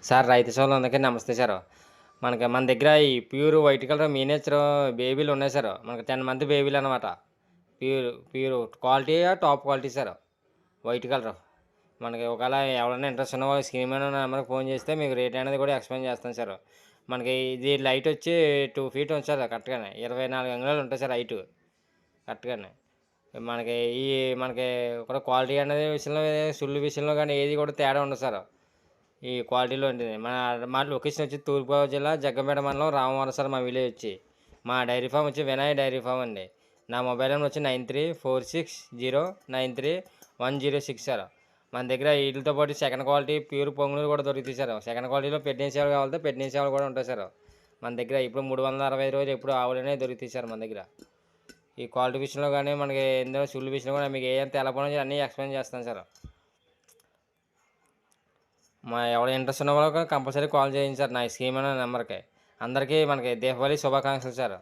Sir రైతు సోదరులందరికీ నమస్తే సార్. మన దగ్గర ఈ ప్యూర్ వైట్ కలర్ మినియేచర్ బేబీలు ఉన్నాయి సార్. మనకి 10 మంత్ బేబీలనమాట. Pure pure quality top quality sir. White colour. మనకి ఒకవేళ ఎవరైనా ఇంట్రెస్ట్ ఉన్నవాళ్ళు స్క్రీన్ మీద ఉన్న నెంబర్‌కి ఫోన్ చేస్తే మీకు రేట్ అనేది కూడా ఎక్స్‌ప్లెయిన్ చేస్తాను సార్. మనకి ఇది లైట్ వచ్చి 2 ఫీట్ ఉంది సార్ కరెక్ట్‌గానే. 24 అంగుళాలు ఉంటాయి సార్ హైటు కరెక్ట్‌గానే. మనకి ఈ మనకి కూడా క్వాలిటీ అనేది విషయంలో సుళ్ళు విషయంలో గాని ఏది కూడా తేడా ఉండదు సార్. ఈ క్వాలిటీలో ఉంటుంది. మా లొకేషన్ వచ్చి తూర్పుగోదావరి జిల్లా జగ్గంపేట మండలం రామవరం సార్ మా విలేజ్ వచ్చి. మా డైరీ ఫామ్ వచ్చి వినయ్ డైరీ ఫామ్ అండి. నా మొబైల్ నెంబర్ వచ్చి 9346093106 సార్. మన దగ్గర వీటితో పాటు సెకండ్ క్వాలిటీ ప్యూర్ పొంగులు కూడా దొరుకుతాయి సార్. సెకండ్ క్వాలిటీలో పెట్టిన సేవలు కావాలంటే పెట్టిన సేవలు కూడా ఉంటాయి సార్. మన దగ్గర ఇప్పుడు 365 రోజులు ఎప్పుడు ఆవులనే దొరుకుతాయి సార్ మన దగ్గర. ఈ క్వాలిటీ విషయంలో కానీ మనకి ఇందులో సుళ్ళు విషయంలో కూడా మీకు ఏం తెలపడం అన్నీ ఎక్స్ప్లెయిన్ చేస్తాను సార్. ఎవరు ఇంట్రెస్ట్ ఉన్న వాళ్ళకి కంపల్సరీ కాల్ చేయండి సార్ నా స్కీమ్ అనే నెంబర్కి. అందరికీ మనకి దీపావళి శుభాకాంక్షలు సార్.